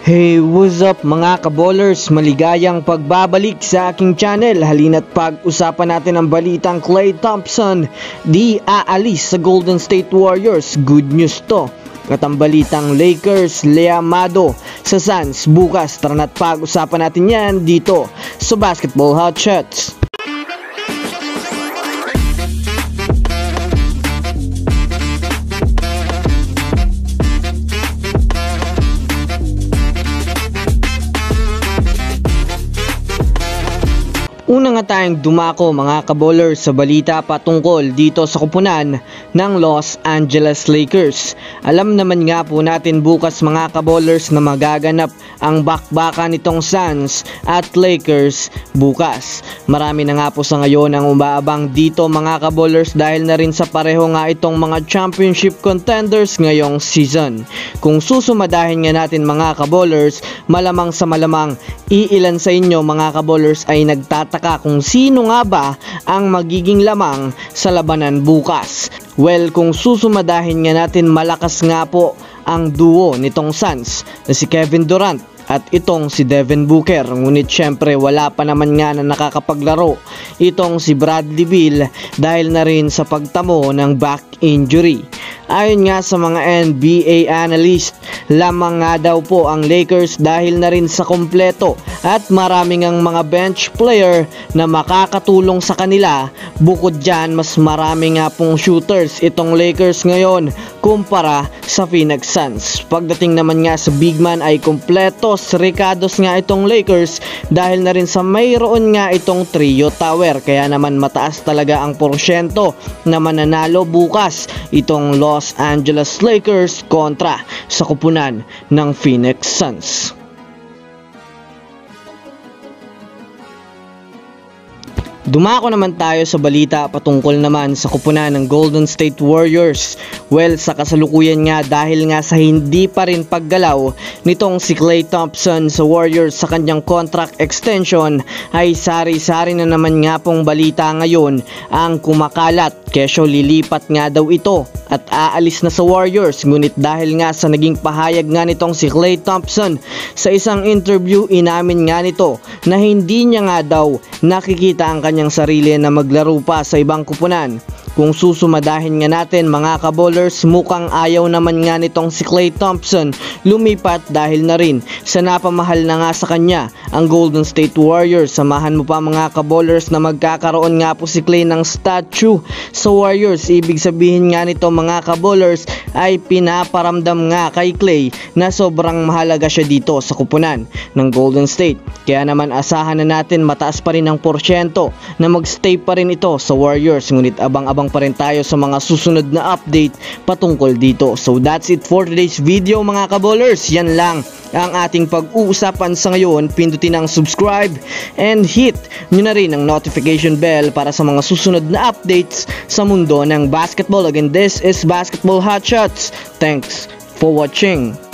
Hey, what's up mga kaballers? Maligayang pagbabalik sa aking channel. Halina't pag-usapan natin ang balitang Klay Thompson di aalis sa Golden State Warriors. Good news to. At ang balitang Lakers liamado sa Suns bukas. Tara na't pag-usapan natin yan dito sa Basketball Hot Shots. Una nga tayong dumako mga kaballers sa balita patungkol dito sa kupunan ng Los Angeles Lakers. Alam naman nga po natin bukas mga kaballers na magaganap ang bakbakan nitong Suns at Lakers bukas. Marami na nga po sa ngayon ang umaabang dito mga kaballers dahil na rin sa pareho nga itong mga championship contenders ngayong season. Kung susumadahin nga natin mga kaballers, malamang sa malamang iilan sa inyo mga kaballers ay nagtataka kung sino nga ba ang magiging lamang sa labanan bukas. Well, kung susumadahin nga natin, malakas nga po ang duo nitong Suns na si Kevin Durant at itong si Devin Booker. Ngunit syempre wala pa naman nga na nakakapaglaro itong si Bradley Beal dahil na rin sa pagtamo ng back injury. Ayon nga sa mga NBA analyst, lamang nga daw po ang Lakers dahil na rin sa kompleto at maraming ang mga bench player na makakatulong sa kanila. Bukod dyan, mas marami nga pong shooters itong Lakers ngayon kumpara sa Phoenix Suns. Pagdating naman nga sa big man ay kompletos, rekados nga itong Lakers dahil na rin sa mayroon nga itong trio tower. Kaya naman mataas talaga ang porsyento na mananalo bukas itong Los Angeles Lakers kontra sa kupunan ng Phoenix Suns. Dumako naman tayo sa balita patungkol naman sa kupunan ng Golden State Warriors. Well, sa kasalukuyan nga dahil nga sa hindi pa rin paggalaw nitong si Klay Thompson sa Warriors sa kanyang contract extension ay sari-sari na naman nga pong balita ngayon ang kumakalat. Kesyo lilipat nga daw ito at aalis na sa Warriors. Ngunit dahil nga sa naging pahayag nga nitong si Klay Thompson sa isang interview, inamin nga nito na hindi niya nga daw nakikita ang kanyang sarili na maglaro pa sa ibang kupunan. Kung susumadahin nga natin mga kaballers, mukhang ayaw naman nga nitong si Klay Thompson lumipat dahil na rin sa napamahal na nga sa kanya ang Golden State Warriors. Samahan mo pa mga kaballers na magkakaroon nga po si Klay ng statue sa Warriors. Ibig sabihin nga nito mga kaballers ay pinaparamdam nga kay Klay na sobrang mahalaga siya dito sa kupunan ng Golden State. Kaya naman asahan na natin mataas pa rin ang porsyento na magstay pa rin ito sa Warriors. Ngunit abang-abang pa rin tayo sa mga susunod na update patungkol dito. So that's it for today's video mga kaballers. Yan lang ang ating pag-uusapan sa ngayon. Pindutin ang subscribe and hit nyo na rin ang notification bell para sa mga susunod na updates sa mundo ng basketball. Again, this is Basketball Hot Shots. Thanks for watching.